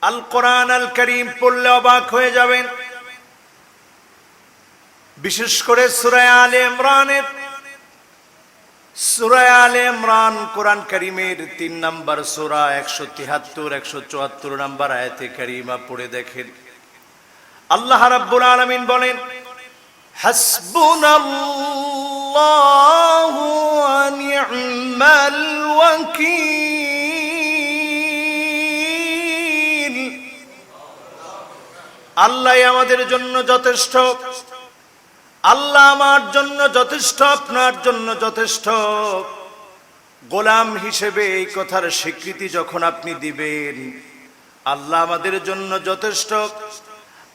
আল কোরআন আল কারীম পড়লে অবাক হয়ে যাবেন। বিশেষ করে সূরা আলে ইমরান কোরআন কারীমের ৩ নম্বর সূরা ১৭৩ ১৭৪ নম্বর আয়াতে কারীমা পড়ে দেখেন, আল্লাহ রাব্বুল আলামিন বলেন, হাসবুনাল্লাহু ওয়া নি'মাল ওয়াকিল। আল্লাহ আমাদের জন্য যথেষ্ট, আল্লাহ আমার জন্য যথেষ্ট, আপনার জন্য যথেষ্ট। গোলাম হিসেবে এই কথার স্বীকৃতি যখন আপনি দিবেন, আল্লাহ আমাদের জন্য যথেষ্ট,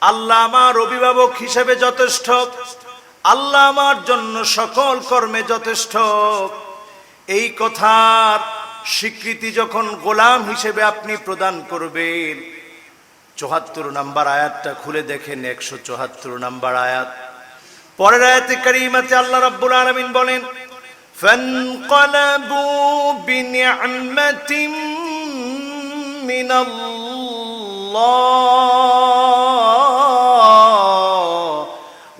আল্লাহ আমার অভিভাবক হিসেবে যথেষ্ট, আল্লাহ আমার জন্য সকল কর্মে যথেষ্ট, এই কথার স্বীকৃতি যখন গোলাম হিসেবে আপনি প্রদান করবেন, ৭৪ নম্বর আয়াতটা খুলে দেখেন, ১৭৪ নম্বর আয়াত। পরের আয়াতে কারীমাতে আল্লাহ রাব্বুল আলামিন বলেন, ফানকালাবু বিনি'মাতিন মিনাল্লাহ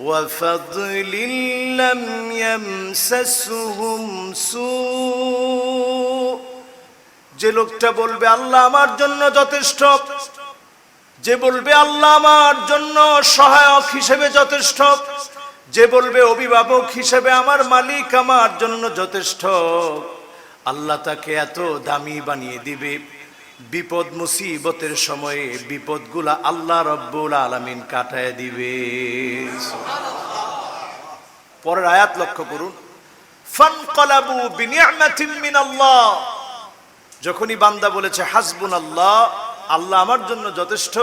ওয়া ফাদলিন লাম ইয়ামসাসহুম সু। যে লোকটা বলবে আল্লাহ আমার জন্য যথেষ্ট, যে বলবে আল্লাহ আমার জন্য সহায়ক হিসেবে যথেষ্ট, যে বলবে অভিভাবক হিসেবে আমার মালিক আমার জন্য যথেষ্ট, আল্লাহ তাকে এত দামি বানিয়ে দিবে, বিপদ মুসিবতের সময়ে বিপদগুলা আল্লাহ রাব্বুল আলামিন কাটায় দিবে। পরের আয়াত লক্ষ্য করুন, ফানকালাবু বিনি'মাতিন মিনাল্লাহ। যখনই বান্দা বলেছে হাসবুনাল্লাহ, আল্লাহ আমার জন্য যথেষ্ট,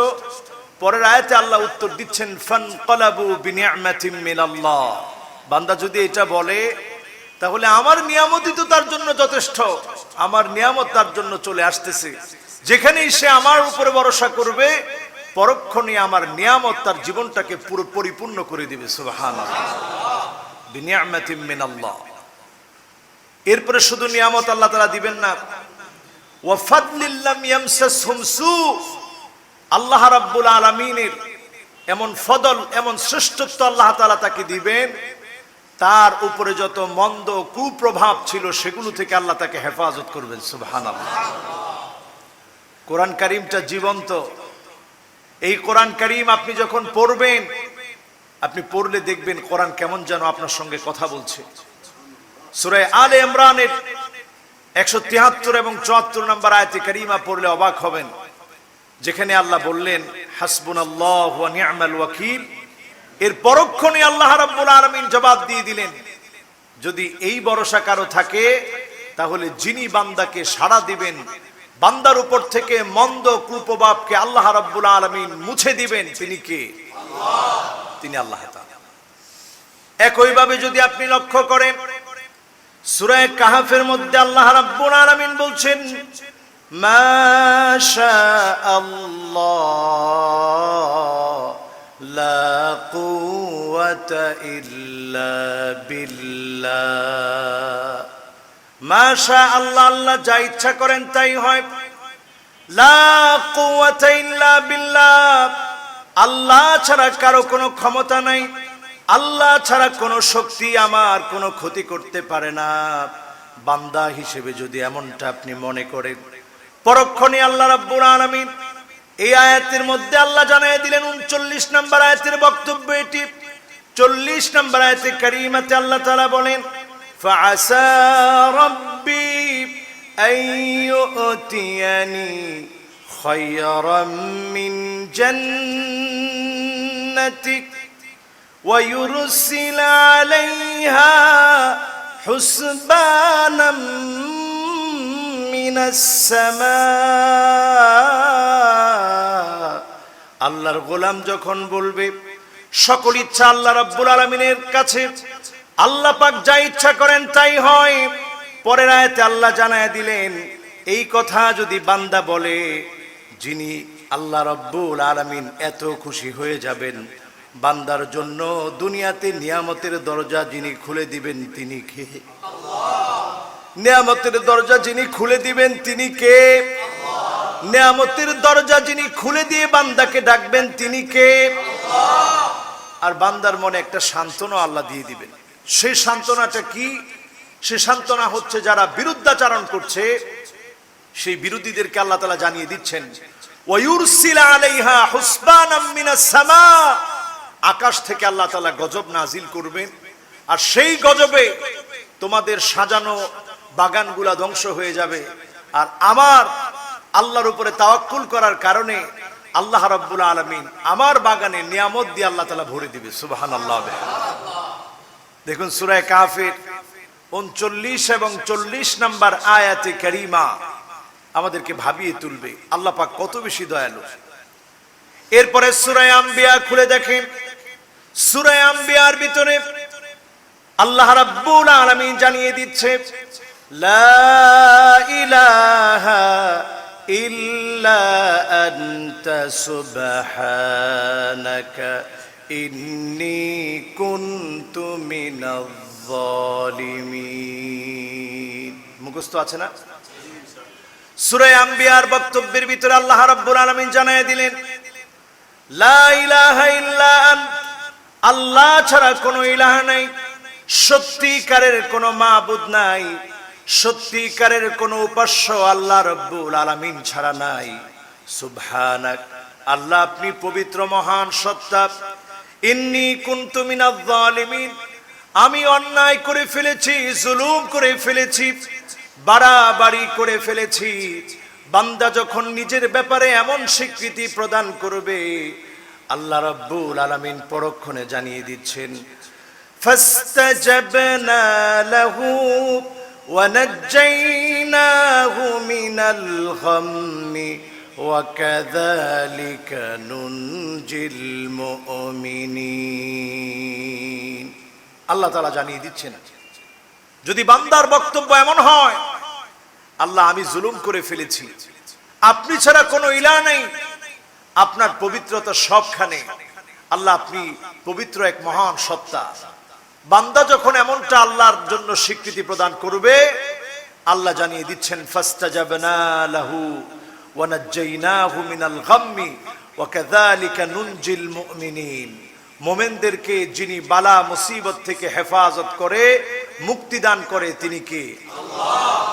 পরের আয়াতে আল্লাহ উত্তর দিচ্ছেন, ফানকালাবু বিনি'মাতিন মিনাল্লাহ। বান্দা যদি এটা বলে, তাহলে আমার নিয়ামতই তো তার জন্য যথেষ্ট, আমার নিয়ামত তার জন্য চলে আসতেছে। যেখানেই সে আমার উপরে ভরসা করবে, পরক্ষণে আমার নিয়ামত তার জীবনটাকে পুরো পরিপূর্ণ করে দিবে। সুবহানাল্লাহ, বিনি'মাতিন মিনাল্লাহ। এরপরে শুধু নিয়ামত আল্লাহ তাআলা দিবেন না, ওয়া ফাদলিন লাম ইয়ামসাসহুম সু। আল্লাহ রাব্বুল আলামিনের এমন ফদল, এমন শ্রেষ্ঠত্ব আল্লাহ তাআলা তাকে দিবেন, তার উপরে যত মন্দ কুপ্রভাব ছিল সেগুলো থেকে আল্লাহ তাকে হেফাজত করবেন। সুবহানাল্লাহ। কোরআন কারীমটা জীবন্ত। এই কোরআন কারীম আপনি যখন পড়বেন, আপনি পড়লে দেখবেন কোরআন কেমন যেন আপনার সঙ্গে কথা বলছে। সূরা আলে ইমরানের ১৭৩ এবং ৭৪ নম্বর আয়াতে কারীমা পড়লে অবাক হবেন, যেখানে আল্লাহ বললেন হাসবুনাল্লাহু ওয়া নি'মাল ওয়াকিল। এর পরক্ষণে আল্লাহ রাব্বুল আলামিন জবাব দিয়ে দিলেন, যদি এই ভরসা কারো থাকে, তাহলে যিনি বান্দাকে সাড়া দিবেন, বান্দার উপর থেকে মন্দ কুপ্রভাবকে আল্লাহ রাব্বুল আলামিন মুছে দিবেন, তিনি কে? আল্লাহ। তিনি আল্লাহ তাআলা। একইভাবে যদি আপনি লক্ষ্য করেন, সূরা কাহফের মধ্যে আল্লাহ রাব্বুল আলামিন বলছেন, মা শাআল্লাহ লা কুওয়াতা ইল্লা বিল্লাহ। মা শাআল্লাহ, আল্লাহ যা ইচ্ছা করেন তাই হয়। লা কুওয়াতা ইল্লা বিল্লাহ, আল্লাহ ছাড়া কারো কোনো ক্ষমতা নাই, আল্লাহ ছাড়া কোনো শক্তি আমার কোনো ক্ষতি করতে পারে না। বান্দা হিসেবে যদি এমনটা আপনি মনে করেন, পরক্ষণে আল্লাহ রাব্বুল আলামিন এই আয়াতের মধ্যে আল্লাহ জানিয়ে দিলেন, ৩৯ নম্বর আয়াতের বক্তব্য এটি। ৪০ নম্বর আয়াতে কারীমাতে আল্লাহ তাআলা বলেন, ফাআসা রাব্বি আইয়ুতিয়ানি খায়রাম মিন জান্নাতিক ওয়া ইউরসিল আলাইহা হুসবানাম মিনাস সামা। আল্লাহর গোলাম যখন বলবে, সকল ইচ্ছা আল্লাহ রাব্বুল আলামিনের কাছে, আল্লাহ পাক যা ইচ্ছা করেন তাই হয়। পরের আয়াতে আল্লাহ জানায় দিলেন, এই কথা যদি বান্দা বলে, যিনি আল্লাহ রাব্বুল আলামিন এত খুশি হয়ে যাবেন, বান্দার জন্য দুনিয়াতে নিয়ামতের দরজা যিনি খুলে দিবেন তিনি কে? আল্লাহ। নিয়ামতের দরজা যিনি খুলে দিবেন তিনি কে? আল্লাহ। নিয়ামতের দরজা যিনি খুলে দিয়ে বান্দাকে ডাকবেন তিনি কে? আর বান্দার মনে একটা সান্ত্বনা আল্লাহ দিয়ে দিবেন। সেই সান্ত্বনাটা কি? সে সান্ত্বনা হচ্ছে যারা বিরুদ্ধাচরণ করছে সেই বিরোধীদেরকে আল্লাহ তাআলা জানিয়ে দিচ্ছেন ওয়ায়ুরসিল আলাইহা হুসবানাম মিনাস সামা, আকাশ থেকে আল্লাহ তাআলা গজব নাজিল করবেন আর সেই গজবে তোমাদের সাজানো বাগানগুলা ধ্বংস হয়ে যাবে। আর আমার আল্লাহর উপরে তাওয়াক্কুল করার কারণে আল্লাহ রাব্বুল আলামিন আমার বাগানে নিয়ামত দিয়ে আল্লাহ তাআলা ভরে দিবে। সুবহানাল্লাহ। দেখুন সূরা কাফের 39 এবং 40 নম্বর আয়াতে কারিমা আমাদেরকে ভাবিয়ে তুলবে আল্লাহ পাক কত বেশি দয়ালু। এরপরে সূরা আম্বিয়া খুলে দেখেন, সূরা আম্বিয়ার ভিতরে আল্লাহ রাব্বুল আলামিন জানিয়ে দিচ্ছে লা ইলাহা ইল্লা আনতা সুবহানাকা ইন্নী কুনতু মিনাজ জালিমিন। মুখস্থ আছে না? সূরা আম্বিয়ার বক্তব্যের ভিতরে আল্লাহ রাব্বুল আলামিন জানিয়ে দিলেন লা ইলাহা ইল্লা আনতা, আল্লাহ ছাড়া কোনো ইলাহ নাই, সত্যিকারের কোনো মাবুদ নাই, সত্যিকারের কোনো উপাস্য আল্লাহ রাব্বুল আলামিন ছাড়া নাই। সুবহানাক, আল্লাহ আপনি পবিত্র মহান সত্তা। ইন্নী কুনতু মিনাজ জালিমিন, আমি অন্যায় করে ফেলেছি, জুলুম করে ফেলেছি, বাড়াবাড়ি করে ফেলেছি। বান্দা যখন নিজের ব্যাপারে এমন স্বীকৃতি প্রদান করবে আল্লাহ রাব্বুল আলামিন পরক্ষণে জানিয়ে দিচ্ছেন ফাস্তাজাবনা লাহু ওয়া নাজ্জাইনাহু মিনাল গাম্মি ওয়া কাযালিকা নুনজিল মুমিনিন। আল্লাহ তাআলা জানিয়ে দিচ্ছেন যদি বান্দার বক্তব্য এমন হয় আল্লাহ আমি জুলুম করে ফেলেছি, আপনি ছাড়া কোনো ইলাহ নেই, আপনার পবিত্রতা সবখানে, আল্লাহ আপনি পবিত্র এক মহান সত্তা। বান্দা যখন এমনটা আল্লাহর জন্য স্বীকৃতি প্রদান করবে আল্লাহ জানিয়ে দিচ্ছেন ফাস্তাজাবনা লাহু ওয়া নাজ্জাইনাহু মিনাল গাম্মি ওয়া কাযালিকা নুনজিল মুমিনিন। মুমিনদেরকে যিনি বালা মুসিবত থেকে হেফাজত করে মুক্তি দান করে তিনি কে? আল্লাহ।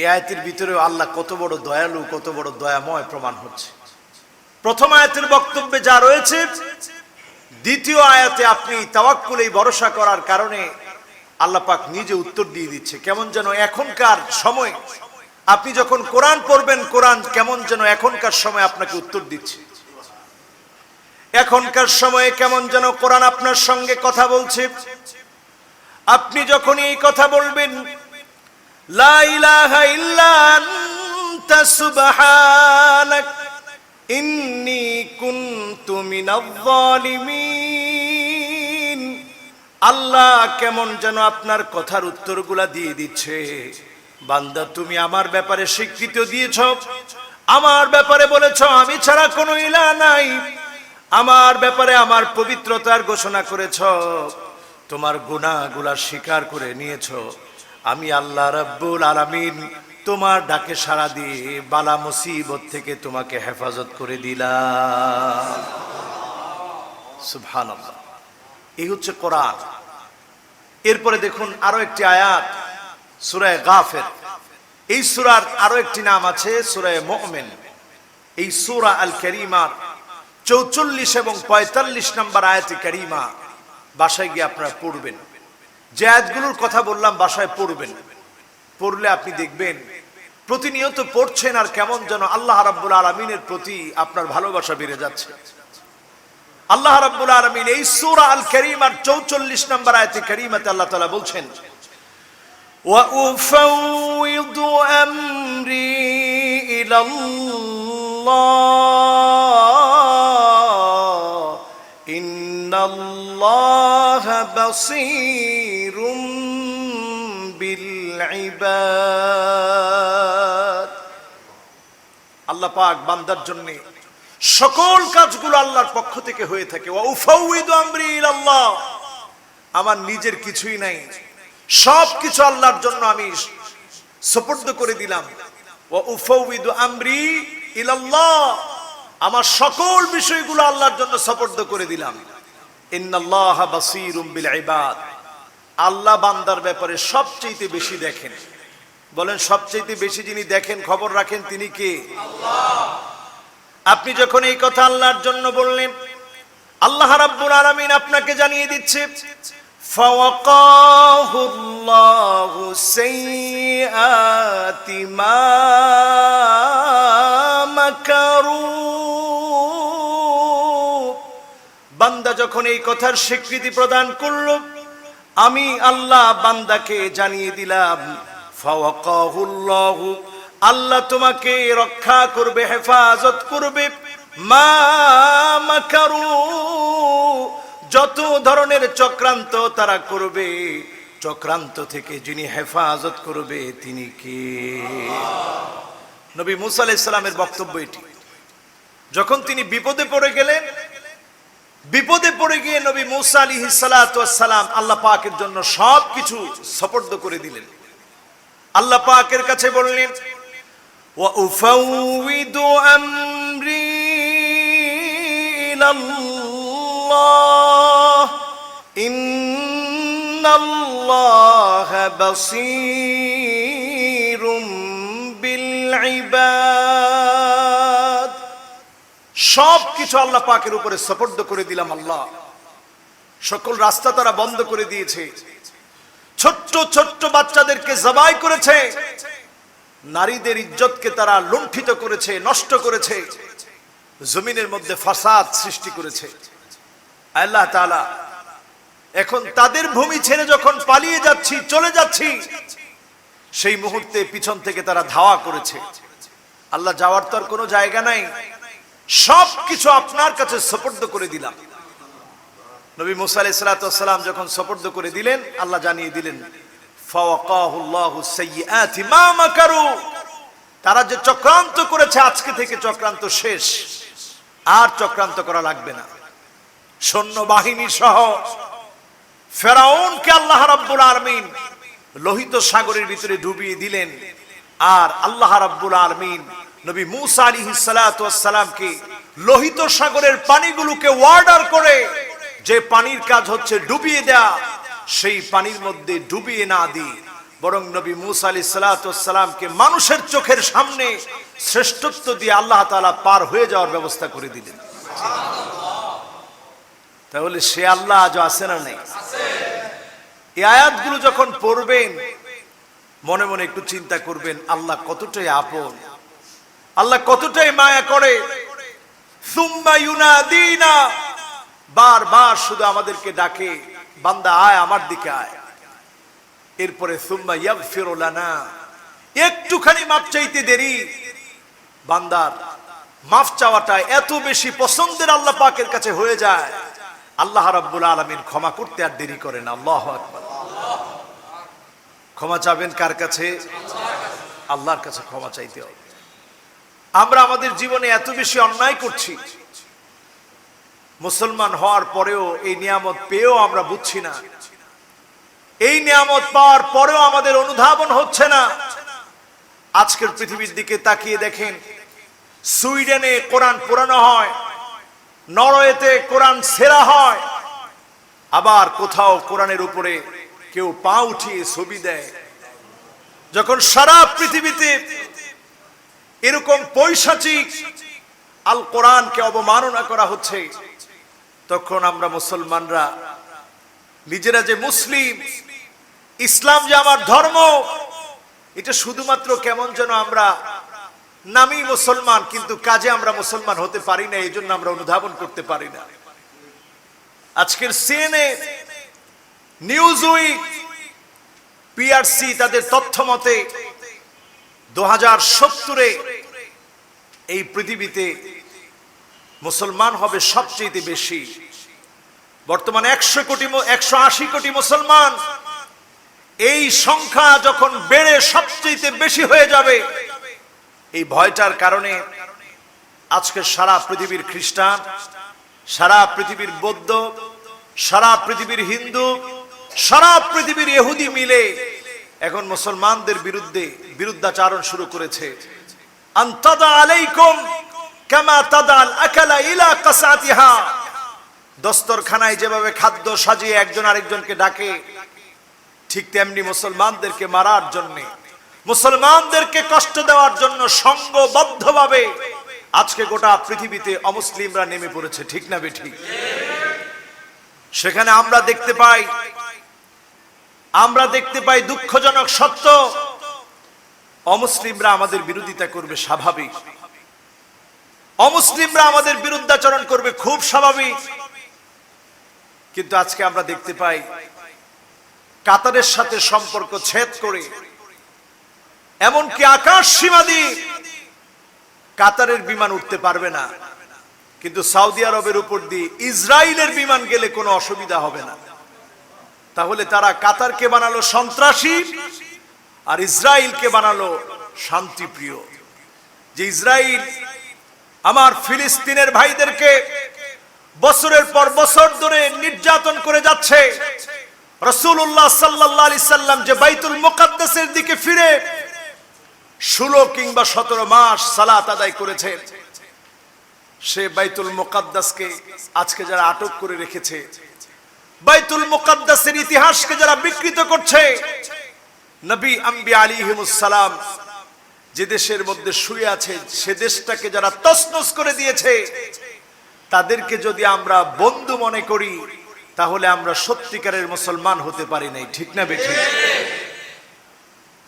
এই আয়াতের ভিতরে আল্লাহ কত বড় দয়ালু, কত বড় দয়াময় প্রমাণ হচ্ছে। প্রথম আয়াতের বক্তব্যে যা রয়েছে দ্বিতীয় আয়াতে আপনি তাওয়াক্কুলে ভরসা করার কারণে আল্লাহ পাক নিজে উত্তর দিয়ে দিচ্ছে। কেমন যেন এখনকার সময় আপনি যখন কোরআন পড়বেন কোরআন কেমন যেন এখনকার সময় আপনাকে উত্তর দিচ্ছে। এখনকার সময়ে কেমন যেন কোরআন আপনার সঙ্গে কথা বলছে। আপনি যখন এই কথা বলবেন লা ইলাহা ইল্লা আনতা সুবহানাক ইন্নী কুনতু মিনাজ জালিমিন, আল্লাহ কেমন যেন আপনার কথার উত্তরগুলা দিয়ে দিচ্ছে। বান্দা তুমি আমার ব্যাপারে স্বীকৃতি দিয়েছ, আমার ব্যাপারে বলেছ আমি ছাড়া কোনো ইলাহ নাই, আমার ব্যাপারে আমার পবিত্রতার ঘোষণা করেছ, তোমার গুনাহগুলা স্বীকার করে নিয়েছ। আমি আল্লাহ রাব্বুল আলামিন তোমার ডাকে সাড়া দিয়ে বালা মুসিবত থেকে তোমাকে হেফাজত করে দিলাম। সুবহানাল্লাহ। এই হচ্ছে কোরআন। এরপরে দেখুন আরো একটি আয়াত সূরা গাফির। এই সূরার আরো একটি নাম আছে সূরা মুমিন। এই সূরা আল কারীমার 44 এবং 45 নম্বর আয়াতে কারীমা বাসায় গিয়ে আপনারা পড়বেন। যে আয়াতগুলোর কথা বললাম বাসায় পড়বেন। পড়লে আপনি দেখবেন প্রতিনিয়ত পড়ছেন আর কেমন যেন আল্লাহ রাব্বুল আলামিনের প্রতি আপনার ভালোবাসা বেড়ে যাচ্ছে। আল্লাহ রাব্বুল আলামিন এই সূরা আল কারীমার 44 নম্বর আয়াতে কারীমাতে আল্লাহ তাআলা বলছেন ওয়া উফাউযু আমরি ইলাল্লাহ ইন্নাল্লাহা বাসীরুম বিল ইবাদ। আল্লাহ পাক বান্দার জন্য সকল কাজগুলো আল্লাহর পক্ষ থেকে হয়ে থাকে। ওয়া উফাউযু আমরি ইলাল্লাহ, আমার নিজের কিছুই নাই, সবকিছু আল্লাহর জন্য আমি সুপর্দ করে দিলাম। ওয়া উফাউযিদু আমরি ইলাল্লাহ, আমার সকল বিষয়গুলো আল্লাহর জন্য সুপর্দ করে দিলাম। ইন্নাল্লাহা বাসীরুম বিল ইবাদ, আল্লাহ বান্দার ব্যাপারে সবচেয়ে বেশি দেখেন। বলেন সবচেয়ে বেশি যিনি দেখেন, খবর রাখেন, তিনি কে? আল্লাহ। আপনি যখন এই কথা আল্লাহর জন্য বললেন, আল্লাহ রাব্বুল আলামিন আপনাকে জানিয়ে দিচ্ছে ফাওয়াকাহুল্লাহু সাইয়্যাতি মা মাকারু। বান্দা যখন এই কথার স্বীকৃতি প্রদান করল, আমি আল্লাহ বান্দাকে জানিয়ে দিলাম ফাওয়াকাহুল্লাহু, আল্লাহ তোমাকে রক্ষা করবে, হেফাজত করবে, মা মাকারু, যত ধরনের চক্রান্ত তারা করবে, চক্রান্ত থেকে যিনি হেফাজত করবে তিনি কে? নবী মুসা আলাইহিস সালামের বক্তব্য এটি। যখন তিনি বিপদে পড়ে গেলেন, বিপদে পড়ে গিয়ে নবী মুসা আলাইহিস সালাতু ওয়াস সালাম আল্লাহ পাকের জন্য সবকিছু সুপর্দ করে দিলেন। আল্লাহ পাকের কাছে বললেন ওয়া উফাউযিদু আমরি ইলাল্লাহ ইন্নাল্লাহা বাসীরুম বিল ইবাদ। সবকিছু আল্লাহ পাকের উপরে সুপর্দ করে দিলাম। আল্লাহ সকল রাস্তা তারা বন্ধ করে দিয়েছে, ছোট্ট ছোট্ট বাচ্চাদেরকে জবাই করেছে, নারীদের ইজ্জতকে তারা লুণ্ঠিত করেছে, নষ্ট করেছে, জমিনের মধ্যে ফাসাদ সৃষ্টি করেছে। আল্লাহ তাআলা এখন তাদের ভূমি ছেড়ে যখন পালিয়ে যাচ্ছি, চলে যাচ্ছি, সেই মুহূর্তে পিছন থেকে তারা ধাওয়া করেছে। আল্লাহ যাওয়ার তো আর কোনো জায়গা নাই, সবকিছু আপনার কাছে সুপর্দ করে দিলাম। নবী মুসা আলাইহিস সালাতু ওয়াস সালাম যখন সুপর্দ করে দিলেন, আল্লাহ জানিয়ে দিলেন ফাওয়াকাহুল্লাহু সাইয়্যাতি মা মাকারু, তারা যে চক্রান্ত করেছে আজকে থেকে চক্রান্ত শেষ, আর চক্রান্ত করা লাগবে না। সৈন্যবাহিনী সহ ফেরাউনকে আল্লাহ রাব্বুল আলামিন লোহিত সাগরের ভিতরে ডুবিয়ে দিলেন। আর আল্লাহ রাব্বুল আলামিন নবী মুসা আলাইহিস সালাতু ওয়াস সালামকে লোহিত সাগরের পানিগুলোকে অর্ডার করে, যে পানির কাজ হচ্ছে ডুবিয়ে দেয়া, সেই পানির মধ্যে ডুবিয়ে না দিয়ে বরং নবী মুসা আলাইহিস সালাতু ওয়াস সালামকে মানুষের চোখের সামনে শ্রেষ্ঠত্ব দিয়ে আল্লাহ তাআলা পার হয়ে যাওয়ার ব্যবস্থা করে দিলেন। তাহলে সে আল্লাহ আজ আছে না নেই? এই আয়াতগুলো যখন পড়বেন মনে মনে একটু চিন্তা করবেন, আল্লাহ কতটাই আপন, আল্লাহ কতটাই মায়া করে। সুম্মা ইউনাদিনা, বারবার শুধু আমাদেরকে ডাকে, বান্দা আয় আমার দিকে আয়। এরপরে সুম্মা ইয়াগফিরু লানা, একটুখানি মাপ চাইতে দেরি, বান্দার মাফ চাওয়াটা এত বেশি পছন্দের আল্লাহ পাকের কাছে হয়ে যায়, আল্লাহ রাব্বুল আলামিন ক্ষমা করতে আর দেরি করেন। আল্লাহু আকবার। ক্ষমা চাবেন কার কাছে? আল্লাহর কাছে ক্ষমা চাইতে হবে। আমরা আমাদের জীবনে এত বেশি অন্যায় করছি, মুসলমান হওয়ার পরেও এই নিয়ামত পেয়েও আমরা বুঝছি না, এই নিয়ামত পাওয়ার পরেও আমাদের অনুধাবন হচ্ছে না। আজকের পৃথিবীর দিকে তাকিয়ে দেখেন, সুইডেনে কোরআন পড়ানো হয়, নরওয়েতে কোরআন ছেঁড়া হয়, আবার কোথাও কোরআনের উপরে কেউ পা উঠিয়ে ছবি দেয়। যখন সারা পৃথিবীতে এরকম পৈশাচিক আল কোরআনকে অবমাননা করা হচ্ছে, তখন আমরা মুসলমানরা নিজেরা যে মুসলিম, ইসলাম যে আমার ধর্ম, এটা শুধুমাত্র কেমন যেন আমরা নামী মুসলমান, কিন্তু কাজে আমরা মুসলমান হতে পারি না, এই জন্য আমরা অনুধাবন করতে পারি না। আজকের সিএনএ, নিউজ উইক, পিআরসি তাদের তথ্য মতে 2070-এ এই পৃথিবীতে মুসলমান হবে সবচেয়ে বেশি। বর্তমানে 180 কোটি মুসলমান, এই সংখ্যা যখন বেড়ে সবচেয়ে বেশি হয়ে যাবে, এই ভয়টার কারণে আজকে সারা পৃথিবীর খ্রিস্টান, সারা পৃথিবীর বৌদ্ধ, সারা পৃথিবীর হিন্দু, সারা পৃথিবীর ইহুদি মিলে এখন মুসলমানদের বিরুদ্ধে বিরুদ্ধাচারণ শুরু করেছে। আন তাদা আলাইকুম কামা তাদাল আকালা ইলা কাসাতিহা। দস্তরখানায় যেভাবে খাদ্য সাজিয়ে একজন আরেকজনকে ডাকে, ঠিক তেমনি মুসলমানদেরকে মারার জন্য, মুসলমানদেরকে কষ্ট দেওয়ার জন্য সংঘবদ্ধভাবে আজকে গোটা পৃথিবীতে অমুসলিমরা নেমে পড়েছে, ঠিক না বেঠিক? সেখানে আমরা দেখতে পাই দুঃখজনক সত্য, অমুসলিমরা আমাদের বিরোধিতা করবে স্বাভাবিক, অমুসলিমরা আমাদের বিরুদ্ধাচরণ করবে খুব স্বাভাবিক। কিন্তু আজকে আমরা দেখতে পাই কাতারের সাথে সম্পর্ক ছেদ করে, এমনকি আকাশ সীমা দিয়ে কাতারের বিমান উঠতে পারবে না, কিন্তু সৌদি আরবের উপর দিয়ে ইসরায়েলের বিমান গেলে কোনো অসুবিধা হবে না। তাহলে তারা কাতারকে বানালো সন্ত্রাসী আর ইসরায়েলকে বানালো শান্তিপ্রিয়। যে ইসরায়েল আমার ফিলিস্তিনের ভাইদেরকে বছরের পর বছর ধরে নির্যাতন করে যাচ্ছে, রাসূলুল্লাহ সাল্লাল্লাহু আলাইহি সাল্লাম যে বাইতুল মুকাদ্দাসের দিকে ফিরে 16 কিংবা 17 মাস সালাত আদায় করেছে, সে বাইতুল মুকাদ্দাসকে আজকে যারা আটক করে রেখেছে, বাইতুল মুকাদ্দাসের ইতিহাসকে যারা বিকৃত করছে, নবী আম্বিয়া আলাইহিমুস সালাম যে দেশের মধ্যে শুয়ে আছে সে দেশটাকে যারা তছনছ করে দিয়েছে, তাদেরকে যদি আমরা বন্ধু মনে করি তাহলে আমরা সত্যিকারের মুসলমান হতে পারি নাই, ঠিক না বেঠিক?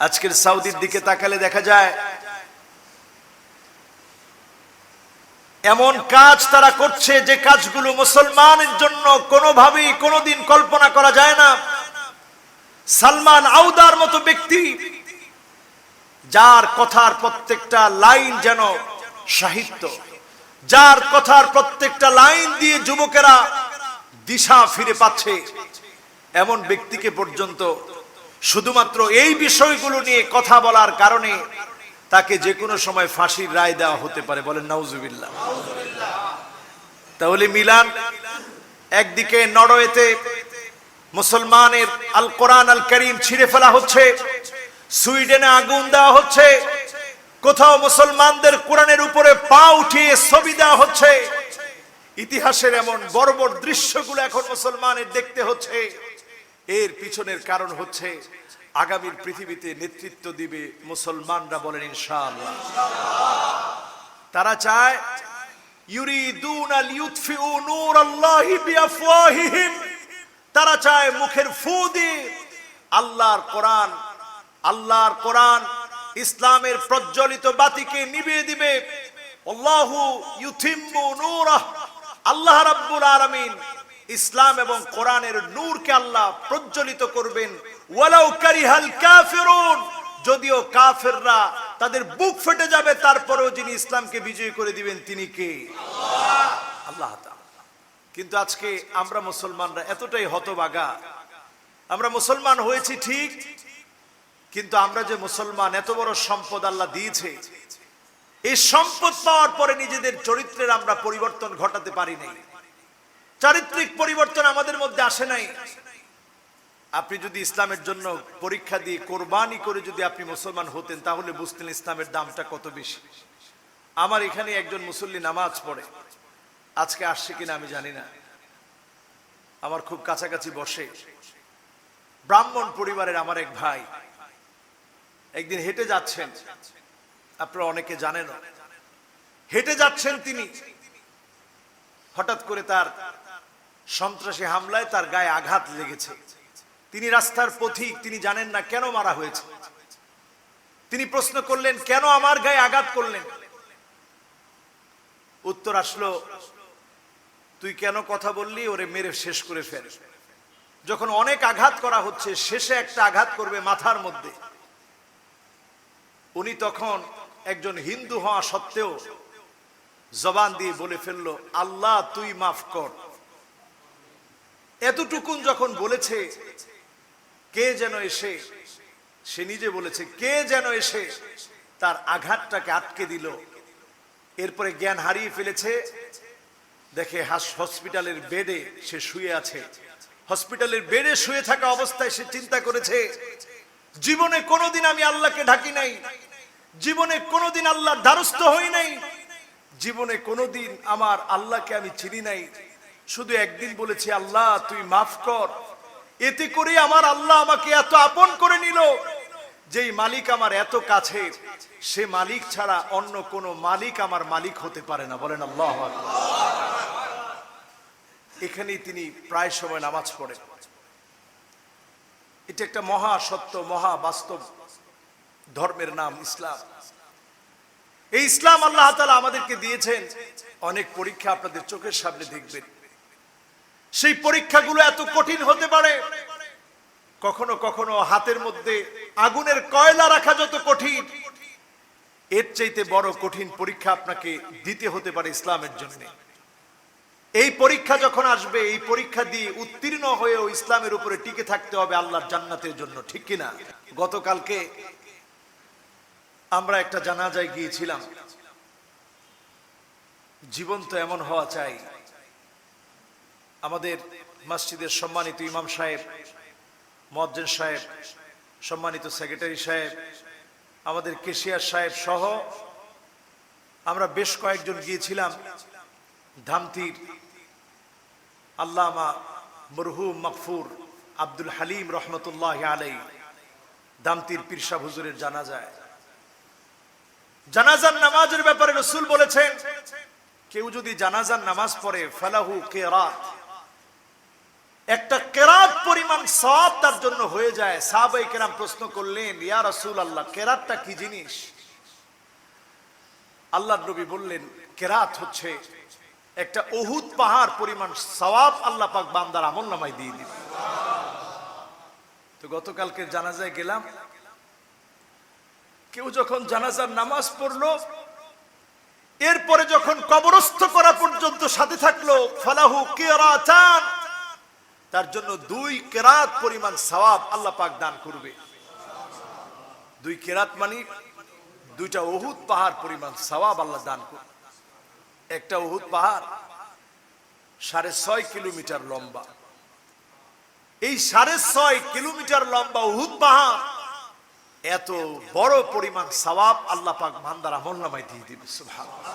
আজকের সৌদির দিকে তাকালে দেখা যায় এমন কাজ তারা করছে যে কাজগুলো মুসলমানের জন্য কোনোভাবেই কোনোদিন কল্পনা করা যায় না। সালমান আউদার মতো ব্যক্তি, যার কথার প্রত্যেকটা লাইন যেন সাহিত্য, যার কথার প্রত্যেকটা লাইন দিয়ে যুবকেরা দিশা ফিরে পাচ্ছে, এমন ব্যক্তিকে পর্যন্ত শুধুমাত্র এই বিষয়গুলো নিয়ে কথা বলার কারণে তাকে যে কোনো সময় ফাঁসির রায় দেওয়া হতে পারে, বলেন নাউজুবিল্লাহ। তাহলে মিলান, একদিকে নরওয়েতে মুসলমানের আল কোরআন আল কারীম ছিঁড়ে ফেলা হচ্ছে, সুইডেনে আগুন দেওয়া হচ্ছে, কোথাও মুসলমানদের কোরআনের উপরে পা উঠিয়ে ছবি দেওয়া হচ্ছে। ইতিহাসের এমন বর্বর দৃশ্যগুলো এখন মুসলমানের দেখতে হচ্ছে। এর পিছনের কারণ হচ্ছে আগামীর পৃথিবীতে নেতৃত্ব দিবে মুসলমানরা, বলেন ইনশাআল্লাহ। তারা চায় ইউরিদুনা লিইউতফিউ নূরাল্লাহি বিআফওয়াহিহিম, তারা চায় মুখের ফু দিয়ে আল্লাহর কোরআন ইসলামের প্রজ্বলিত বাতিকে নিভিয়ে দিবে। আল্লাহু ইউতিম্মু নূরাহ, আল্লাহ রাব্বুল আলামিন ইসলাম এবং কোরআনের নূরকে আল্লাহ প্রজ্বলিত করবেন। ওয়ালাউ কারিহাল কাফিরুন, যদিও কাফেররা তাদের বুক ফেটে যাবে, তারপরেও যিনি ইসলামকে বিজয়ী করে দিবেন তিনি কে? আল্লাহ তাআলা। কিন্তু আজকে আমরা মুসলমানরা এতটাই হতভাগা, আমরা মুসলমান হয়েছি ঠিক, কিন্তু আমরা যে মুসলমান, এত বড় সম্পদ আল্লাহ দিয়েছে, এই সম্পদ পাওয়ার পরে নিজেদের চরিত্রের আমরা পরিবর্তন ঘটাতে পারি নাই, চারিত্রিক পরিবর্তন আমাদের মধ্যে আসে নাই। আপনি যদি ইসলামের জন্য পরীক্ষা দিয়ে কোরবানি করে যদি আপনি মুসলমান হতেন, তাহলে বুঝতেন ইসলামের দামটা কত বেশি। আমার এখানে একজন মুসল্লি নামাজ পড়ে, আজকে আসছে কিনা আমি জানি না, আমার খুব কাছাকাছি বসে, ব্রাহ্মণ পরিবারের আমার এক ভাই। একদিন হেঁটে যাচ্ছেন, আপনারা অনেকে জানেন, হেঁটে যাচ্ছেন তিনি, হঠাৎ করে তার সন্ত্রাসী হামলায় তার গায়ে আঘাত লেগেছে। তিনি রাস্তার পথিক, তিনি জানেন না কেন মারা হয়েছে। তিনি প্রশ্ন করলেন, কেন আমার গায়ে আঘাত করলেন? উত্তর আসলো, তুই কেন কথা বললি, ওরে মেরে শেষ করে ফেল। যখন অনেক আঘাত করা হচ্ছে, শেষে একটা আঘাত করবে মাথার মধ্যে। উনি তখন একজন হিন্দু হওয়া সত্ত্বেও জবান দিয়ে বলে ফেললো, আল্লাহ তুই মাফ কর। এতটুকুন যখন বলেছে, কে যেন এসে, সে নিজে বলেছে, কে যেন এসে তার আঘাতটাকে আটকে দিল। এরপরে জ্ঞান হারিয়ে ফেলেছে, দেখে হসপিটালের বেডে সে শুয়ে আছে। হসপিটালের বেডে শুয়ে থাকা অবস্থায় সে চিন্তা করেছে, জীবনে কোনোদিন আমি আল্লাহকে ঢাকি নাই, জীবনে কোনোদিন আল্লাহর দ্বারস্থ হই নাই, জীবনে কোনোদিন আমার আল্লাহকে আমি চিনি নাই। শুধু একদিন বলেছি, আল্লাহ তুই মাফ কর। এতে করে আমার আল্লাহ আমাকে এত আপন করে নিল। যেই মালিক আমার এত কাছে, সে মালিক ছাড়া অন্য কোন মালিক আমার মালিক হতে পারে না। বলেন আল্লাহু আকবার। এখানেই তিনি প্রায় সময় নামাজ পড়েন। এটা একটা মহা সত্য, মহা বাস্তব ধর্মের নাম ইসলাম। এই ইসলাম আল্লাহ তাআলা আমাদেরকে দিয়েছেন। অনেক পরীক্ষা আপনাদের চোখের সামনে দেখবেন। সেই পরীক্ষাগুলো এত কঠিন হতে পারে, কখনো কখনো হাতের মধ্যে আগুনের কয়লা রাখা যত কঠিন, এর চাইতে বড় কঠিন পরীক্ষা আপনাকে দিতে হতে পারে ইসলামের জন্য। এই পরীক্ষা যখন আসবে, এই পরীক্ষা দিয়ে উত্তীর্ণ হয়েও ইসলামের উপরে টিকে থাকতে হবে আল্লাহর জান্নাতের জন্য, ঠিক কিনা? গতকালকে আমরা একটা জানাজায় গিয়েছিলাম। জীবন তো এমন হওয়া চাই। আমাদের মসজিদের সম্মানিত ইমাম সাহেব, মুয়াজ্জিন সাহেব, সম্মানিত সেক্রেটারি সাহেব, আমাদের কেশিয়ার সাহেব সহ আমরা বেশ কয়েকজন গিয়েছিলাম ধামতির আল্লামা মরহুম মাগফুর আব্দুল হালিম রহমতুল্লাহ আলাই ধামতির পীর সাহেব হুজুরের জানাজায়। জানাজার নামাজের ব্যাপারে রাসূল বলেছেন, কেউ যদি জানাজার নামাজ পড়ে ফালাহু কিরাত, একটা কেরাত পরিমাণ সওয়াব তার জন্য হয়ে যায়। সাহাবায়ে কেরাম প্রশ্ন করলেন, ইয়া রাসূলুল্লাহ, কেরাতটা কি জিনিস? আল্লাহর নবী বললেন, কেরাত হচ্ছে একটা উহুদ পাহাড় পরিমাণ সওয়াব আল্লাহ পাক বান্দার আমলনামায় দিয়ে দিবেন। তো গতকালকে জানাজায় গেলাম। কেউ যখন জানাজার নামাজ পড়লো, এরপরে যখন কবরস্থ করা পর্যন্ত সাথে থাকলো, ফালাহু কিরাতান, তার জন্য 2 কেরাত পরিমাণ সওয়াব আল্লাহ পাক দান করবে। 2 কেরাত মানে 2টা উহুদ পাহাড় পরিমাণ সওয়াব আল্লাহ দান করবে। একটা উহুদ পাহাড় 6.5 কিলোমিটার লম্বা। এই 6.5 কিলোমিটার লম্বা উহুদ পাহাড় এত বড় পরিমাণ সওয়াব আল্লাহ পাক বান্দার আমলনামায় দিয়ে দিবে। সুবহানাল্লাহ।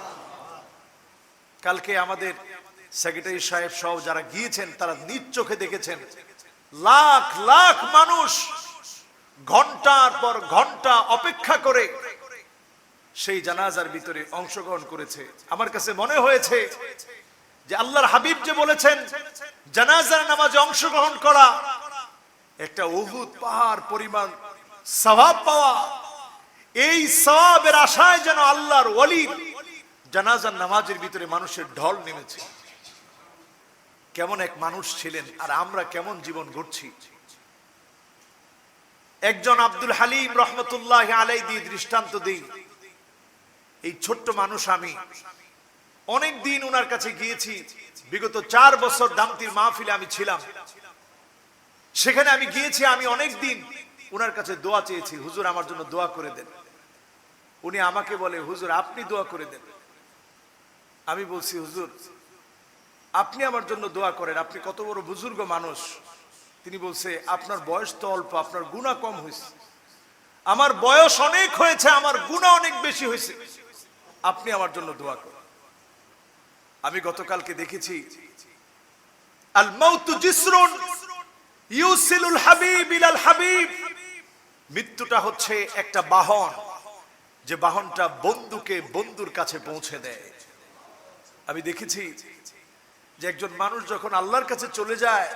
কালকে আমাদের সেক্রেটারি সাহেব সহ যারা গিয়েছেন, তারা নিজ চোখে দেখেছেন লাখ লাখ মানুষ ঘন্টার পর ঘন্টা অপেক্ষা করে সেই জানাজার ভিতরে অংশগ্রহণ করেছে। আমার কাছে মনে হয়েছে যে আল্লাহর হাবিব যে বলেছেন জানাজার নামাজে অংশগ্রহণ করা একটা উহুদ পাহাড় পরিমাণ সওয়াব পাওয়া, এই সওয়াবের আশায় যেন আল্লাহর ওলি জানাজার নামাজের ভিতরে মানুষের ঢল নেমেছে। কেমন এক মানুষ ছিলেন, আর আমরা কেমন জীবন গড়ছি। একজন আব্দুল হালিম রহমতুল্লাহ আলাই দিয়ে দৃষ্টান্ত দিই। এই ছোট্ট মানুষ, আমি অনেক দিন ওনার কাছে গিয়েছি। বিগত 4 বছর ধামতির মাহফিলে আমি ছিলাম। সেখানে আমি গিয়েছি, আমি অনেক দিন ওনার কাছে দোয়া চেয়েছি, হুজুর আমার জন্য দোয়া করে দেন। উনি আমাকে বলে, হুজুর আপনি দোয়া করে দেন। আমি বলছি, হুজুর আপনি আমার জন্য দোয়া করেন, আপনি কত বড় বুজুর্গ মানুষ। তিনি বলছে, আপনার বয়স তো অল্প, আপনার গুনাহ কম হয়েছে। আমার বয়স অনেক হয়েছে, আমার গুনাহ অনেক বেশি হয়েছে, আপনি আমার জন্য দোয়া করেন। আমি গতকালকে দেখেছি, আল মাউতু জিসরুন ইউসিলুল হাবিব ইলাল হাবিব, মৃত্যুটা হচ্ছে একটা বাহন, যে বাহনটা বন্ধুকে বন্ধুর কাছে পৌঁছে দেয়। আমি দেখেছি যে একজন মানুষ যখন আল্লাহর কাছে চলে যায়,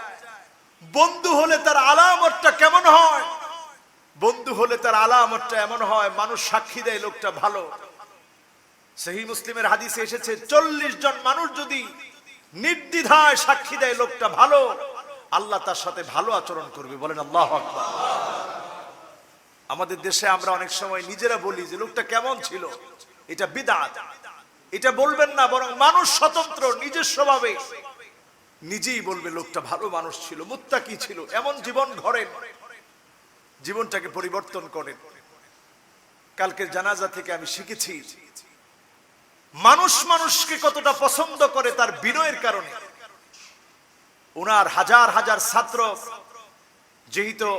বন্ধু হলে তার আলামতটা কেমন হয়? বন্ধু হলে তার আলামতটা এমন হয়, মানুষ সাক্ষী দেয় লোকটা ভালো। সহিহ মুসলিমের হাদিসে এসেছে, 40 জন মানুষ যদি নির্দ্বিধায় সাক্ষী দেয় লোকটা ভালো, আল্লাহ তার সাথে ভালো আচরণ করবে। বলেন আল্লাহু আকবার। আমাদের দেশে আমরা অনেক সময় নিজেরা বলি যে লোকটা কেমন ছিল, এটা বিদআত। এটা বলবেন না, বরং মানুষ স্বতন্ত্র নিজস্বভাবে নিজেই বলবে লোকটা ভালো মানুষ ছিল, মুত্তাকি ছিল। এমন জীবন গড়েন, জীবনটাকে পরিবর্তন করেন। কালকের জানাজা থেকে আমি শিখেছি মানুষ মানুষকে কতটা পছন্দ করে তার বিনয়ের কারণে। ওনার হাজার হাজার ছাত্র, যেহেতু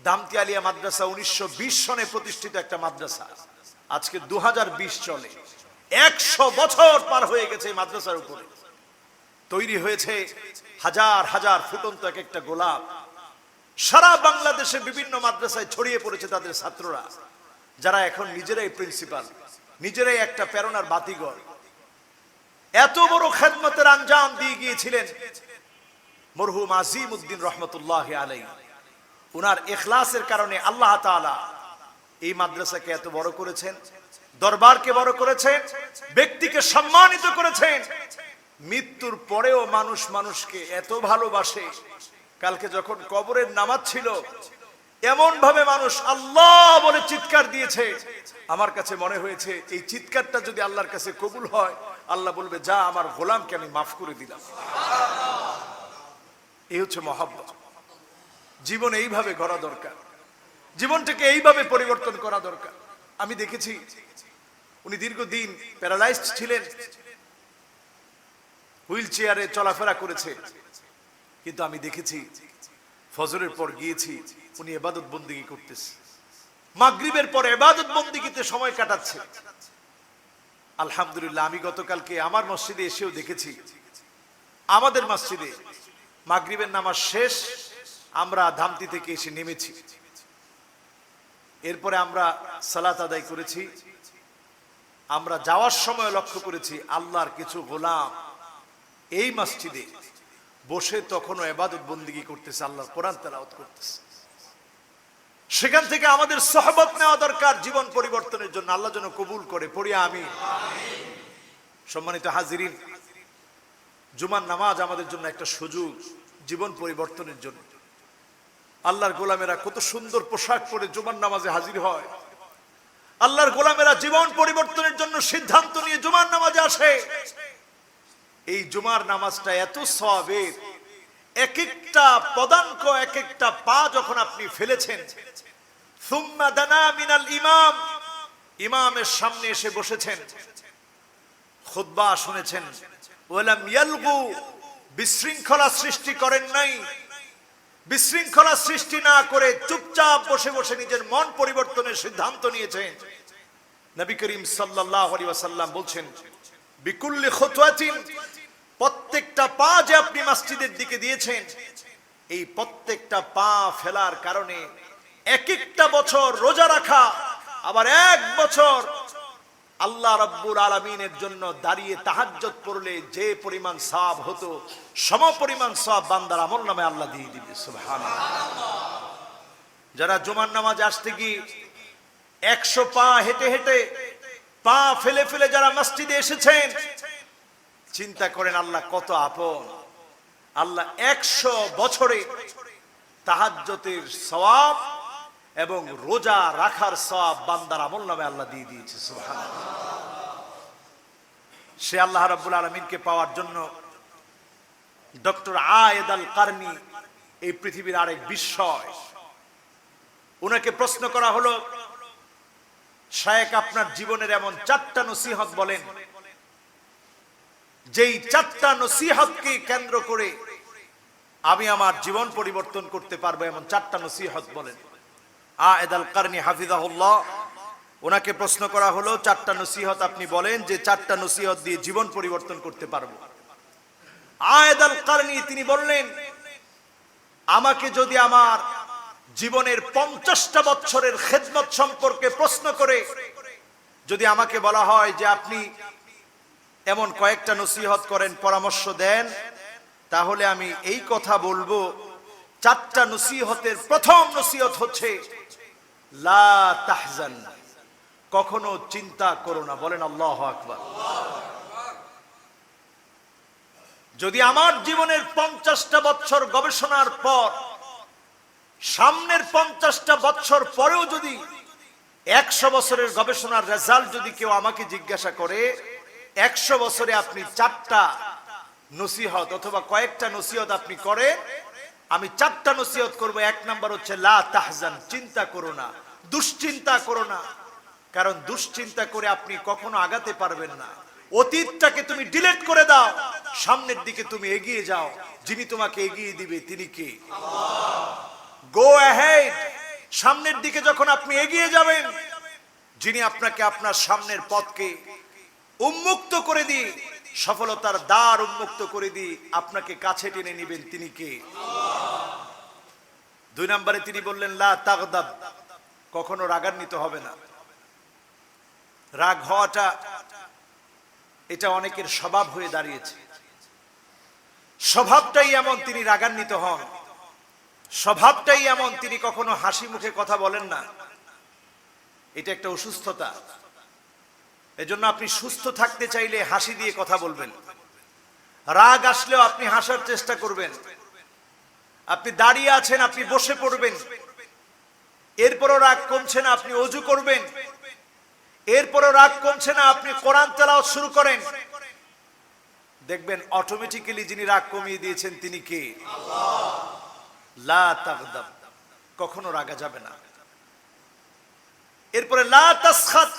দামতি আলিয়া মাদ্রাসা 1920 সনে প্রতিষ্ঠিত একটা মাদ্রাসা, আজকে 2020 চলে, 100 বছর পার হয়ে গেছে এই মাদ্রাসার উপরে। তৈরি হয়েছে হাজার হাজার ফুটন্ত এক একটা গোলাপ। সারা বাংলাদেশে বিভিন্ন মাদ্রাসায় ছড়িয়ে পড়েছে তাদের ছাত্ররা, যারা এখন নিজেরাই প্রিন্সিপাল, নিজেরাই একটা প্রেরণার বাতিঘর। এত বড় খেদমতের আঞ্জাম দিয়ে গিয়েছিলেন মরহুম আজিম উদ্দিন রহমতুল্লাহ আলাইহি। উনার ইখলাসের কারণে আল্লাহ তাআলা এই মাদ্রাসাকে এত বড় করেছেন, দরবারকে বড় করেছেন, ব্যক্তিকে সম্মানিত করেছেন। মৃত্যুর পরেও মানুষ মানুষকে এত ভালোবাসে। কালকে যখন কবরের নামাজ ছিল, এমন ভাবে মানুষ আল্লাহ বলে চিৎকার দিয়েছে, আমার কাছে মনে হয়েছে এই চিৎকারটা যদি আল্লাহর কাছে কবুল হয়, আল্লাহ বলবে যা আমার গোলামকে আমি মাফ করে দিলাম। এই হচ্ছে মহব্বত। জীবন এইভাবে গড়া দরকার, জীবনটাকে এইভাবে পরিবর্তন করা দরকার। আমি দেখেছি উনি দীর্ঘদিন প্যারালাইজড ছিলেন, হুইল চেয়ারে চলাফেরা করেছে, কিন্তু আমি দেখেছি ফজরের পর গিয়েছি উনি ইবাদত বন্দেগী করতেছে, মাগরিবের পর ইবাদত বন্দেগীতে সময় কাটাচ্ছে। আলহামদুলিল্লাহ, আমি গতকালকে আমার মসজিদে এসেও দেখেছি, আমাদের মসজিদে মাগরিবের নামাজ শেষ, আমরা ধামতি থেকে এসে নেমেছি, এরপরে আমরা সালাত আদায় করেছি। আমরা যাওয়ার সময় লক্ষ্য করেছি আল্লাহর কিছু গোলাম এই মসজিদে বসে তখনও ইবাদত বন্দেগী করতেছে, আল্লাহর কোরআন তেলাওয়াত করতেছে। সেখান থেকে আমাদের সহবত নেওয়া দরকার জীবন পরিবর্তনের জন্য। আল্লাহ যেন কবুল করে, পড়ি আমিন। সম্মানিত হাজিরিন, জুমার নামাজ আমাদের জন্য একটা সুযোগ জীবন পরিবর্তনের জন্য। আল্লাহর গোলামেরা কত সুন্দর পোশাক পরে জুমার নামাজে হাজির হয়। আল্লাহর গোলামেরা জীবন পরিবর্তনের জন্য সিদ্ধান্ত নিয়ে জুমার নামাজে আসে। এই জুমার নামাজটা এত সওয়াবের, এক একটা পদাঙ্ক, এক একটা পা যখন আপনি ফেলেছেন, সুম্মা দানা মিনাল ইমাম, ইমামের সামনে এসে বসেছেন, খুতবা শুনেছেন, ওয়ালাম ইয়ালগু, বিশৃঙ্খলা সৃষ্টি করেন নাই, বিশৃঙ্খলা সৃষ্টি না করে চুপচাপ বসে বসে নিজের মন পরিবর্তনের সিদ্ধান্ত নিয়েছেন। নবী করিম সাল্লাল্লাহু আলাইহি ওয়াসাল্লাম বলছেন, বিকুল্লি খুতওয়াতিন, প্রত্যেকটা পা যে আপনি মসজিদের দিকে দিয়েছেন, এই প্রত্যেকটা পা ফেলার কারণে এক একটা বছর রোজা রাখা, আবার এক বছর আল্লাহ রাব্বুল আলামিনের জন্য দাঁড়িয়ে তাহাজ্জুদ পড়লে যে পরিমাণ সওয়াব হতো, সমপরিমাণ সওয়াব বান্দার আমলনামে আল্লাহ দিয়ে দিবে। সুবহানাল্লাহ। যারা জুমার নামাজ আসতে গিয়ে 100 পা হেঁটে হেঁটে, পা ফেলে ফেলে যারা মসজিদে এসেছেন, চিন্তা করেন আল্লাহ কত আপন। আল্লাহ 100 বছরে তাহাজ্জুদের সওয়াব এবং রোজা রাখার সওয়াব বান্দার আমলনামে আল্লাহ দিয়ে দিয়েছে। সুবহানাল্লাহ। সে আল্লাহ রাব্বুল আলামিনকে পাওয়ার জন্য ডক্টর আয়েদ আল কারনি এই পৃথিবীর আরেক বিস্ময়। ওনাকে প্রশ্ন করা হলো, শায়েখ আপনার জীবনের এমন 4টা নসিহত বলেন, যেই 4টা নসিহতকে কেন্দ্র করে আমি আমার জীবন পরিবর্তন করতে পারবো, এমন 4টা নসিহত বলেন। আয়েদ আল কারনি হাফিজাহুল্লাহ, ওনাকে প্রশ্ন করা হলো 4টা নসিহত আপনি বলেন, যে 4টা নসিহত দিয়ে জীবন পরিবর্তন করতে পারবো। আয়েদ আল কারনি তিনি বললেন, আমাকে যদি আমার জীবনের 50টা বছরের খেদমত সম্পর্কে প্রশ্ন করে যদি আমাকে বলা হয় যে আপনি এমন কয়েকটা নসিহত করেন, পরামর্শ দেন, তাহলে আমি এই কথা বলবো, 4টা নসিহতের প্রথম নসিহত হচ্ছে লা তাহজান, কখনো চিন্তা করো না। বলেন আল্লাহু আকবার। যদি আমার জীবনের 50টা বছর গবেষণার পর, সামনের 50টা বছর পরেও যদি 100 বছরের গবেষণার রেজাল্ট যদি কেউ আমাকে জিজ্ঞাসা করে, 100 বছরে আপনি 4টা নসিহত অথবা কয়েকটা নসিহত আপনি করে, আমি 4টা নসিহত করব। 1 নাম্বার হচ্ছে লা তাহজান, চিন্তা করো না, দুশ্চিন্তা করো না। কারণ দুশ্চিন্তা করে আপনি কখনো আগাতে পারবেন না। অতীতটাকে তুমি ডিলিট করে দাও, সামনের দিকে তুমি এগিয়ে যাও। যিনি তোমাকে এগিয়ে দিবে তিনি কে? আল্লাহ। গো অ্যাহেড, সামনের দিকে যখন আপনি এগিয়ে যাবেন, যিনি আপনাকে আপনার সামনের পথকে উন্মুক্ত করে দিয়ে সফলতার দ্বার উন্মুক্ত করে দিয়ে আপনাকে কাছে টেনে নেবেন, তিনি কে? দুই নম্বরে তিনি বললেন লা তাগদাব, কখনো রাগান্বিত হবে না। রাগ হওয়াটা এটা অনেকের স্বভাব হয়ে দাঁড়িয়েছে। স্বভাবটাই এমন, তিনি রাগান্বিত হন। স্বভাবটাই এমন, তিনি কখনো হাসি মুখে কথা বলেন না। এটা একটা অসুস্থতা। এজন্য আপনি সুস্থ থাকতে চাইলে হাসি দিয়ে কথা বলবেন। রাগ আসলেও আপনি হাসার চেষ্টা করবেন। আপনি দাঁড়িয়ে আছেন, আপনি বসে পড়বেন। এরপরও রাগ কমছে না, আপনি ওযু করবেন। এরপরও রাগ কমছে না, আপনি কোরআন তেলাওয়াত শুরু করেন। দেখবেন অটোমেটিক্যালি যিনি রাগ কমিয়ে দিয়েছেন তিনি কে? আল্লাহ। লা তাগদাব, কখনো রাগা যাবে না। এরপরে লা তাসখাত,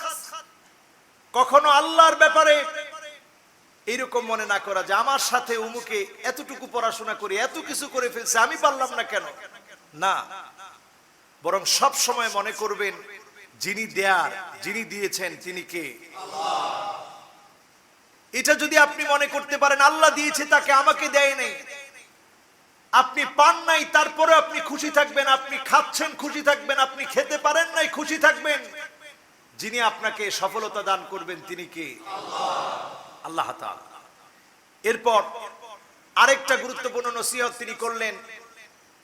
কখনো আল্লাহর ব্যাপারে এইরকম মনে না করা যে আমার সাথে উমুকে এতটুকু পড়াশোনা করে এত কিছু করে ফেলছে, আমি পারলাম না কেন। না, বরং সব সময় মনে করবেন যিনি দেয়ার, যিনি দিয়েছেন তিনি কে? আল্লাহ। এটা যদি আপনি মনে করতে পারেন আল্লাহ দিয়েছে তাকে, আমাকে দেয় নাই, আপনি পান নাই তারপরে আপনি খুশি থাকবেন। আপনি খাচ্ছেন খুশি থাকবেন, আপনি খেতে পারেন নাই খুশি থাকবেন। যিনি আপনাকে সফলতা দান করবেন তিনি কে? আল্লাহ তাআলা। এরপর আরেকটা গুরুত্বপূর্ণ নসিহত তিনি করলেন।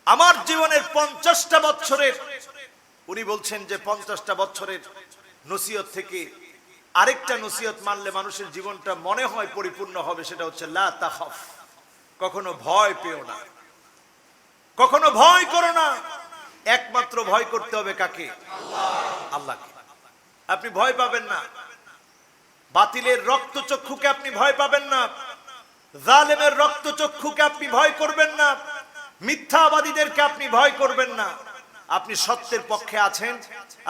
আমার জীবনের 50টা বছরের, উনি বলছেন যে 50টা বছরের নসিহত থেকে আরেকটা নসিহত মানলে মানুষের জীবনটা মনে হয় পরিপূর্ণ হবে, সেটা হচ্ছে লা তাখাফ, কখনো ভয় পেও না, কখনো ভয় করো না। একমাত্র ভয় করতে হবে কাকে? আল্লাহকে। আপনি ভয় পাবেন না, বাতিলের রক্তচক্ষুকে আপনি ভয় পাবেন না, জালেমের রক্তচক্ষুকে আপনি ভয় করবেন না, মিথ্যাবাদীদেরকে আপনি ভয় করবেন না। আপনি সত্যের পক্ষে আছেন,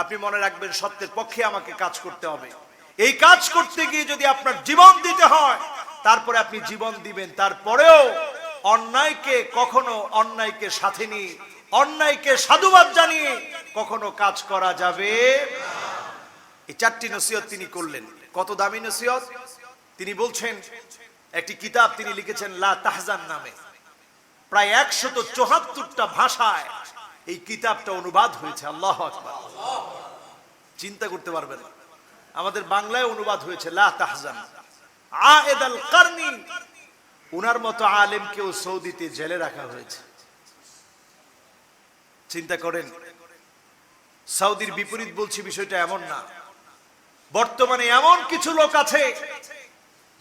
আপনি মনে রাখবেন সত্যের পক্ষে আমাকে কাজ করতে হবে। এই কাজ করতে গিয়ে যদি আপনার জীবন দিতে হয় তারপরে আপনি জীবন দিবেন। তারপরেও অন্যায়কে কখনো অন্যায়কে সাথে নিয়ে, অন্যায়কে সাধুবাদ জানিয়ে কখনো কাজ করা যাবে না। এই 4টি নসিহত তিনি করলেন। কত দামি নসিহত! তিনি বলছেন, একটি কিতাব তিনি লিখেছেন লা তাহজান নামে, প্রায় 174টা ভাষায় এই কিতাবটা অনুবাদ হয়েছে। আল্লাহু আকবার। চিন্তা করতে পারবেন, আমাদের বাংলায় অনুবাদ হয়েছে লা তাহজান। আয়েদ আল কারনি, উনার মতো আলেমকেও সৌদিতে জেলে রাখা হয়েছে। চিন্তা করেন, সৌদির বিপরীত বলছি বিষয়টা এমন না। বর্তমানে এমন কিছু লোক আছে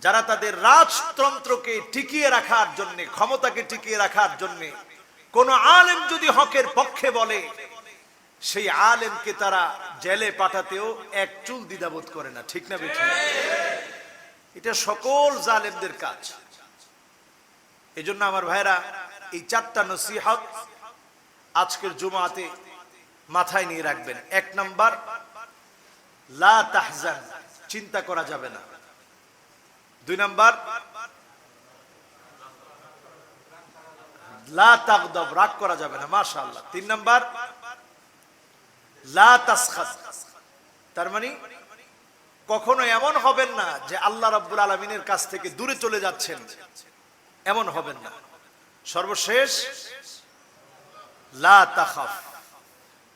যারা তাদের রাজতন্ত্রকে টিকিয়ে রাখার জন্য, ক্ষমতাকে টিকিয়ে রাখার জন্য কোন আলেম যদি হকের পক্ষে বলে, সেই আলেমকে তারা জেলে পাঠাতেও এক চুল দ্বিধাবোধ করে না। ঠিক না বেঠিক? এটা সকল জালেমদের কাজ। এজন্য আমার ভাইরা, এই 4টা নসিহত আজকের জুমাতে মাথায় নিয়ে রাখবেন। 1 নাম্বার, লা তাহজান, চিন্তা করা যাবে না। 2 নাম্বার, লা তাগদাব, রাগ করা যাবে না। মাশাআল্লাহ। 3 নাম্বার, লা তাসখাত, তার মানে কখনো এমন হবেন না যে আল্লাহ রাব্বুল আলামিনের কাছ থেকে দূরে চলে যাচ্ছেন, এমন হবেন না। সর্বশেষ, লা তাখাফ,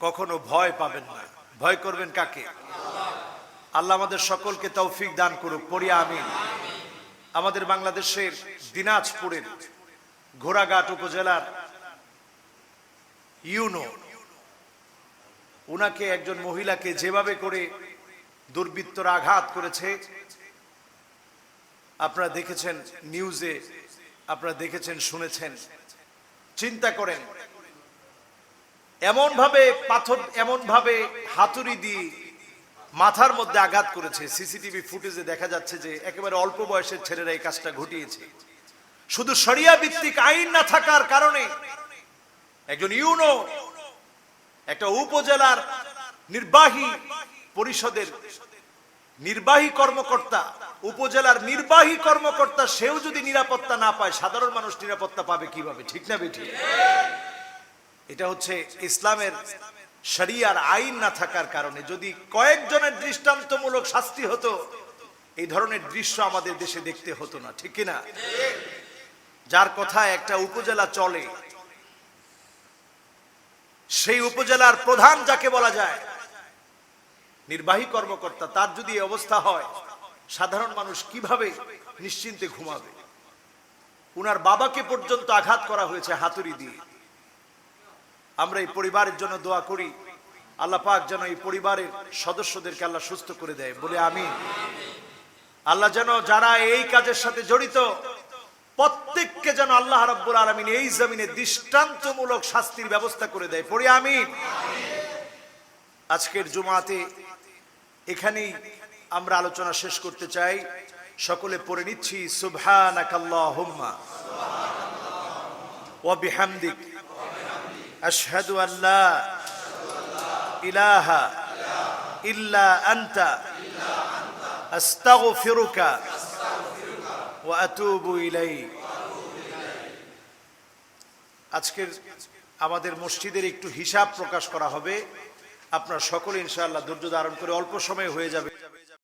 কখনো ভয় পাবেন না। ভয় করবেন কাকে? আল্লাহ আমাদের সকলকে তৌফিক দান করুক, পড়ি আমিন। আমাদের বাংলাদেশের দিনাজপুরের ঘোড়াঘাট উপজেলার ইউনো, উনাকে একজন মহিলাকে যেভাবে করে দুর্বৃত্তরা আঘাত করেছে, আপনারা দেখেছেন নিউজে, আপনারা দেখেছেন, শুনেছেন। চিন্তা করেন, এমন ভাবে পাথর, এমন ভাবে হাতুড়ি দিয়ে মাথার মধ্যে আঘাত করেছে। সিসিটিভি ফুটেজে দেখা যাচ্ছে যে একেবারে অল্প বয়সের ছেলেরা এই কাজটা ঘটিয়েছে। শুধু শরিয়া ভিত্তিক আইন না থাকার কারণে একজন ইউনো, একটা উপজেলার নির্বাহী পরিষদের নির্বাহী কর্মকর্তা, উপজেলার নির্বাহী কর্মকর্তা, সেও যদি নিরাপত্তা না পায়, সাধারণ মানুষ নিরাপত্তা পাবে কিভাবে? ঠিক না বেঠিক? এটা হচ্ছে ইসলামের শরিয়ার আইন না থাকার কারণে যদি কয়েকজনের দৃষ্টান্তমূলক শাস্তি হতো, এই ধরনের দৃশ্য আমাদের দেশে দেখতে হতো না, ঠিক কিনা? যার কথা একটা উপজেলা চলে, সেই উপজেলার প্রধান যাকে বলা যায়, নির্বাহী কর্মকর্তা, তার যদি এই অবস্থা হয়, সাধারণ মানুষ কিভাবে নিশ্চিন্তে ঘুমাবে? উনার বাবাকে পর্যন্ত আঘাত করা হয়েছে হাতুড়ি দিয়ে। আমরা এই পরিবারের জন্য দোয়া করি, আল্লাহ পাক যেন এই পরিবারের সদস্যদেরকে আল্লাহ সুস্থ করে দেয়, বলে আমিন। আল্লাহ যেন যারা এই কাজের সাথে জড়িত প্রত্যেককে যেন আল্লাহ রাব্বুল আলামিন এই জমিনে দৃষ্টান্তমূলক শাস্তির ব্যবস্থা করে দেয়, পড়ি আমিন। আজকের জুমাতে এখানেই আমরা আলোচনা শেষ করতে চাই। সকলে পড়ে নিচ্ছি সুবহানাকাল্লাহুম্মা ওয়া বিহামদিক আশহাদু আল্লা ইলাহা ইল্লা আনতা আস্তাগফিরুকা ওয়া আতুবু ইলাইক। আজকের আমাদের মসজিদের একটু হিসাব প্রকাশ করা হবে। আপনারা সকলে ইনশাআল্লাহ ধৈর্য ধারণ করে, অল্প সময় হয়ে যাবে।